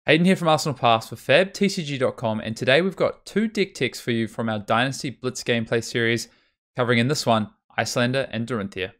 Hayden here from Arsenal Pass for fabtcg.com, and today we've got two deck techs for you from our Dynasty Blitz gameplay series, covering in this one, Iyslander and Dorinthea.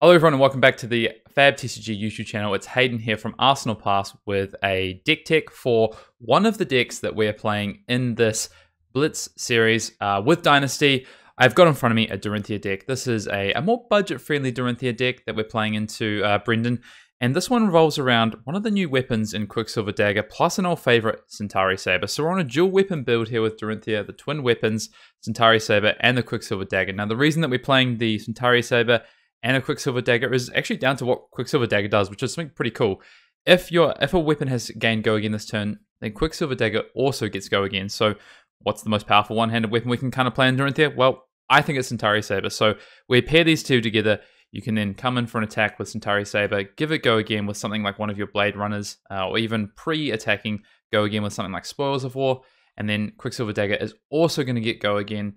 Hello everyone and welcome back to the FabTCG YouTube channel. It's Hayden here from Arsenal Pass with a deck tech for one of the decks that we're playing in this Blitz series with Dynasty. I've got in front of me a Dorinthea deck. This is a more budget-friendly Dorinthea deck that we're playing into Brendan. And this one revolves around one of the new weapons in Quicksilver Dagger, plus an old favorite, Centauri Saber. So we're on a dual weapon build here with Dorinthea, the twin weapons, Centauri Saber and the Quicksilver Dagger. Now the reason that we're playing the Centauri Saber and a Quicksilver Dagger is actually down to what Quicksilver Dagger does, which is something pretty cool. If a weapon has gained go again this turn, then Quicksilver Dagger also gets go again. So what's the most powerful one-handed weapon we can kind of play in Dorinthea? Well, I think it's Centauri Saber. So we pair these two together. You can then come in for an attack with Centauri Saber, give it go again with something like one of your Blade Runners, or even pre-attacking go again with something like Spoils of War. And then Quicksilver Dagger is also going to get go again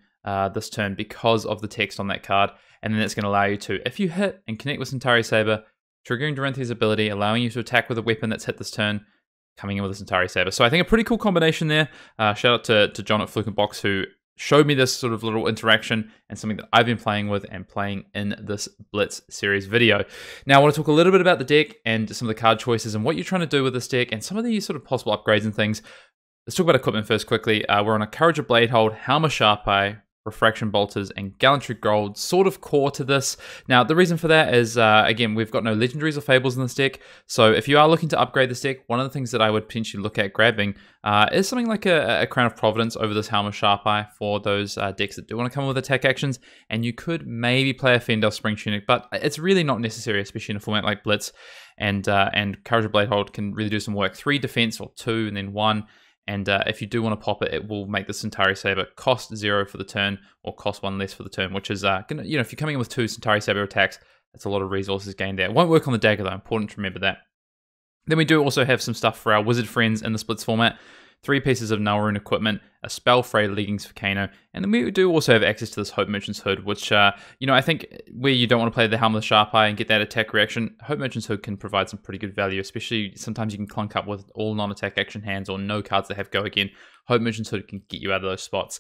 this turn because of the text on that card. And then it's going to allow you to, if you hit and connect with Centauri Saber, triggering Dorinthea's ability, allowing you to attack with a weapon that's hit this turn, coming in with a Centauri Saber. So I think a pretty cool combination there. Shout out to John at Fluke and Box who showed me this sort of little interaction and something that I've been playing with and playing in this Blitz series video. Now I want to talk a little bit about the deck and some of the card choices and what you're trying to do with this deck and some of the sort of possible upgrades and things. Let's talk about equipment first quickly. We're on a Courage of Bladehold, Helm of Sharp Eye, Refraction Bolters, and Gallantry Gold, sort of core to this. Now, the reason for that is, again, we've got no Legendaries or Fables in this deck, so if you are looking to upgrade this deck, one of the things that I would potentially look at grabbing is something like a Crown of Providence over this Helm of Sharp Eye for those decks that do want to come in with attack actions, and you could maybe play a Fendel Spring Tunic, but it's really not necessary, especially in a format like Blitz, and Courage of Bladehold can really do some work. 3 defense, or 2, and then 1. And if you do want to pop it, it will make the Centauri Saber cost 0 for the turn, or cost 1 less for the turn, which is, gonna, if you're coming in with 2 Centauri Saber attacks, that's a lot of resources gained there. It won't work on the dagger though, important to remember that. Then we do also have some stuff for our wizard friends in the Splits format. 3 pieces of Null Rune equipment, a Spell Fray Leggings for Kano, and then we do also have access to this Hope Merchant's Hood, which, I think where you don't want to play the Helm of the Sharp Eye and get that attack reaction, Hope Merchant's Hood can provide some pretty good value, especially sometimes you can clunk up with all non-attack action hands or no cards that have go again. Hope Merchant's Hood can get you out of those spots.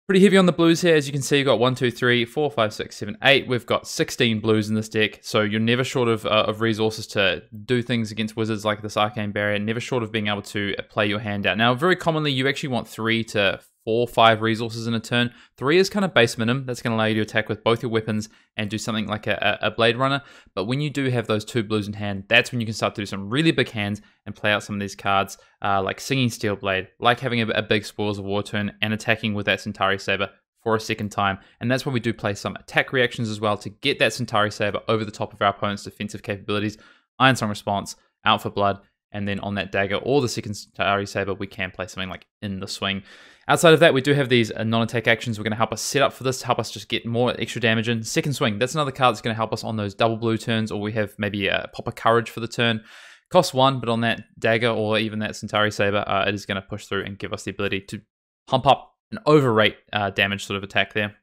Pretty heavy on the blues here. As you can see, you've got 1, 2, 3, 4, 5, 6, 7, 8. We've got 16 blues in this deck, so you're never short of resources to do things against wizards like this Arcane Barrier, never short of being able to play your hand out. Now, very commonly, you actually want 3 to 4, 5 resources in a turn. 3 is kind of base minimum. That's going to allow you to attack with both your weapons and do something like a Blade Runner. But when you do have those 2 blues in hand, that's when you can start to do some really big hands and play out some of these cards, like Singing Steel Blade, like having a big Spoils of War turn and attacking with that Centauri Saber for a second time. And that's when we do play some attack reactions as well to get that Centauri Saber over the top of our opponent's defensive capabilities. Iron Song Response, Out for Blood, and then on that dagger or the second Centauri Saber, we can play something like In the Swing. Outside of that, we do have these non-attack actions. We're going to help us set up for this to help us just get more extra damage in. Second Swing, that's another card that's going to help us on those double blue turns, or we have maybe a Pop of Courage for the turn. Cost 1, but on that dagger or even that Centauri Saber, it is going to push through and give us the ability to pump up an overrate damage sort of attack there.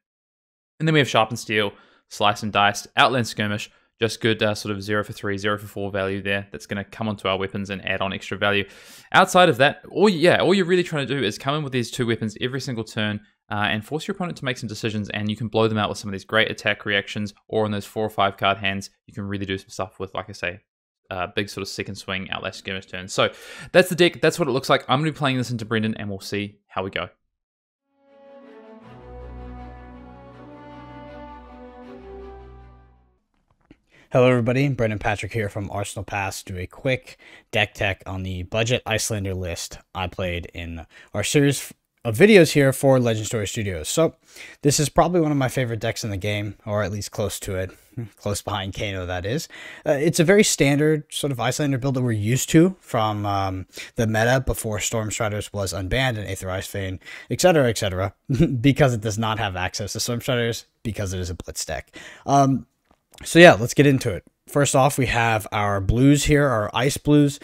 And then we have Sharpened Steel, Slice and Dice, Outland Skirmish, just good sort of 0 for 3, 0 for 4 value there. That's going to come onto our weapons and add on extra value. Outside of that, all you're really trying to do is come in with these 2 weapons every single turn and force your opponent to make some decisions, and you can blow them out with some of these great attack reactions, or in those 4 or 5 card hands, you can really do some stuff with, like I say, big sort of second swing, Outlast Skirmish turn. So that's the deck. That's what it looks like. I'm going to be playing this into Brendan, and we'll see how we go. Hello everybody, Brendan Patrick here from Arsenal Pass. Do a quick deck tech on the budget Iyslander list I played in our series of videos here for Legend Story Studios. So this is probably one of my favorite decks in the game, or at least close to it, close behind Kano that is. It's a very standard sort of Iyslander build that we're used to from the meta before Stormstriders was unbanned and Aetherized Fane, etc., because it does not have access to Stormstriders, because it is a Blitz deck. So yeah, let's get into it. First off, we have our blues here, our ice blues.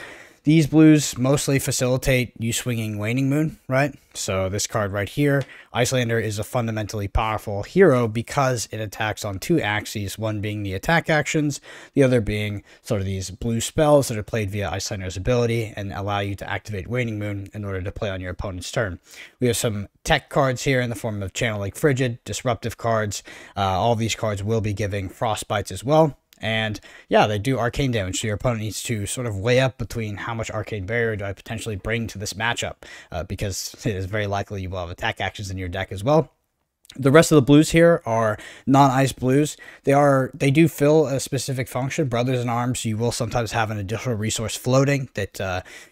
These blues mostly facilitate you swinging Waning Moon, right? So this card right here, Iyslander, is a fundamentally powerful hero because it attacks on 2 axes, one being the attack actions, the other being sort of these blue spells that are played via Iyslander's ability and allow you to activate Waning Moon in order to play on your opponent's turn. We have some tech cards here in the form of Channel Lake Frigid, disruptive cards. All these cards will be giving frostbites as well. And yeah, they do arcane damage, so your opponent needs to sort of weigh up between how much arcane barrier do I potentially bring to this matchup, because it is very likely you will have attack actions in your deck as well. The rest of the blues here are non-ice blues. They do fill a specific function. Brothers in Arms, you will sometimes have an additional resource floating that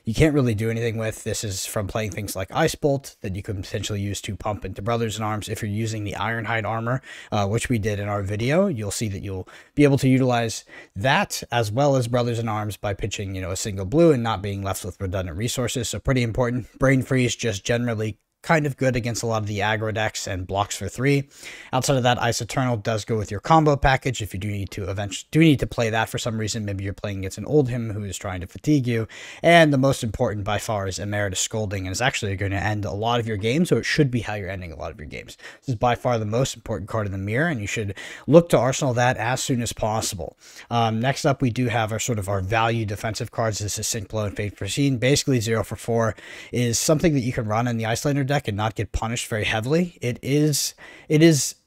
you can't really do anything with. This is from playing things like Ice Bolt that you could potentially use to pump into Brothers in Arms. If you're using the Ironhide armor, which we did in our video, you'll see that you'll be able to utilize that as well as Brothers in Arms by pitching, a single blue and not being left with redundant resources. So pretty important. Brain Freeze just generally kind of good against a lot of the aggro decks and blocks for 3. Outside of that, Ice Eternal does go with your combo package if you do need to play that for some reason. Maybe you're playing against an Oldhim who is trying to fatigue you. And the most important by far is Emeritus Scolding, and it's actually going to end a lot of your games, so it should be how you're ending a lot of your games. This is by far the most important card in the mirror, and you should look to arsenal that as soon as possible. Next up, we do have our value defensive cards. This is Sink Blow and Fate Foreseen. Basically, 0 for 4 is something that you can run in the Iyslander deck and not get punished very heavily. It is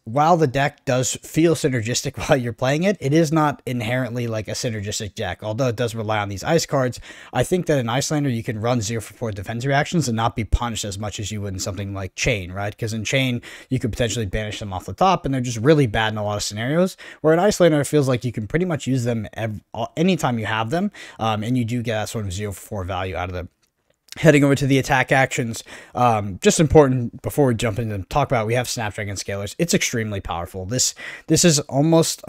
while the deck does feel synergistic while you're playing it, it is not inherently like a synergistic deck. Although it does rely on these ice cards, I think that in Iyslander you can run 0 for 4 defense reactions and not be punished as much as you would in something like Chain, right? Because in Chain you could potentially banish them off the top and they're just really bad in a lot of scenarios, where in Iyslander it feels like you can pretty much use them anytime you have them, and you do get that sort of 0 for 4 value out of them. Heading over to the attack actions, just important before we jump into talk about, we have Snapdragon Scalers. It's extremely powerful. This is almost,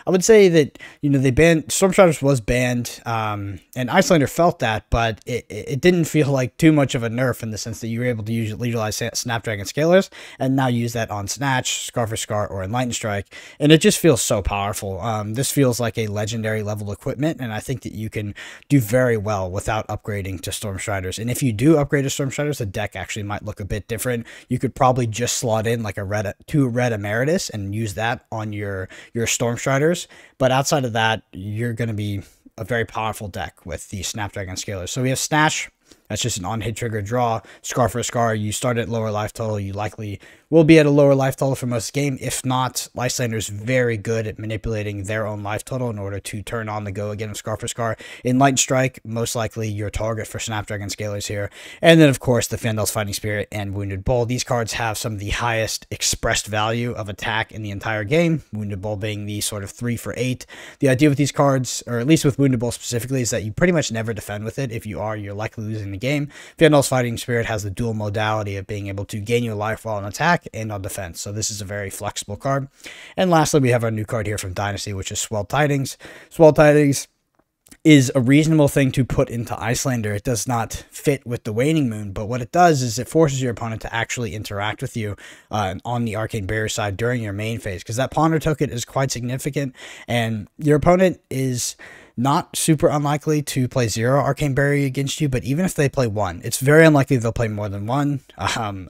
I would say that, they banned, Stormshiders was banned, and Iyslander felt that, but it didn't feel like too much of a nerf in the sense that you were able to utilize Snapdragon Scalers and now use that on Snatch, Scar for Scar, or Enlightened Strike, and it just feels so powerful. This feels like a legendary level equipment, and I think that you can do very well without upgrading to Stormshiders. And if you do upgrade to Stormshiders, the deck actually might look a bit different. You could probably just slot in like a 2 red Emeritus and use that on your Stormshiders. But outside of that, you're going to be a very powerful deck with the Snapdragon Scalers. So we have Snatch. That's just an on-hit trigger draw. Scar for a Scar, you start at lower life total. You likely will be at a lower life total for most of the game. If not, Iyslander's very good at manipulating their own life total in order to turn on the go again of Scar for Scar. Enlightened Strike, most likely your target for Snapdragon Scalers here. And then, of course, the Fandal's Fighting Spirit and Wounded Bull. These cards have some of the highest expressed value of attack in the entire game. Wounded Bull being the sort of 3 for 8. The idea with these cards, or at least with Wounded Bull specifically, is that you pretty much never defend with it. If you are, you're likely losing the game. Fandal's Fighting Spirit has the dual modality of being able to gain you a life while on attack and on defense, so this is a very flexible card. And lastly, we have our new card here from Dynasty, which is Swell Tidings. Swell Tidings is a reasonable thing to put into Iyslander. It does not fit with the Waning Moon, but what it does is it forces your opponent to actually interact with you on the Arcane Barrier side during your main phase, because that Ponder token is quite significant, and your opponent is not super unlikely to play 0 Arcane Barrier against you, but even if they play 1, it's very unlikely they'll play more than 1,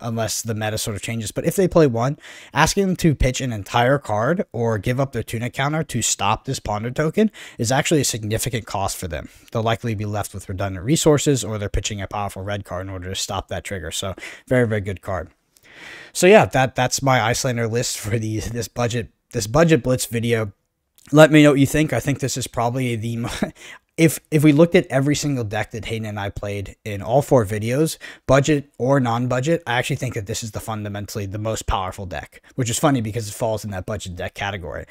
unless the meta sort of changes. But if they play 1, asking them to pitch an entire card or give up their Tunic counter to stop this Ponder token is actually a significant cost for them. They'll likely be left with redundant resources, or they're pitching a powerful red card in order to stop that trigger. So very, very good card. So yeah, that's my Iyslander list for this budget blitz video. Let me know what you think. I think this is probably the if we looked at every single deck that Hayden and I played in all 4 videos, budget or non-budget, I actually think that this is fundamentally the most powerful deck, which is funny because it falls in that budget deck category.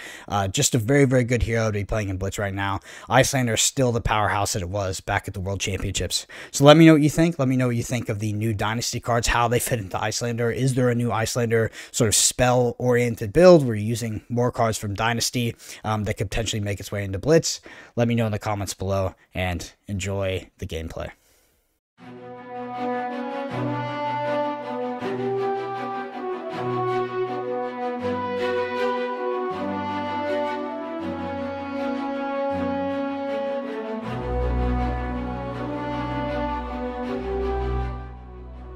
Just a very, very good hero to be playing in Blitz right now. Iyslander is still the powerhouse that it was back at the World Championships. So let me know what you think. Let me know what you think of the new Dynasty cards, how they fit into Iyslander. Is there a new Iyslander sort of spell-oriented build where you're using more cards from Dynasty that could potentially make its way into Blitz? Let me know in the comments below, and enjoy the gameplay.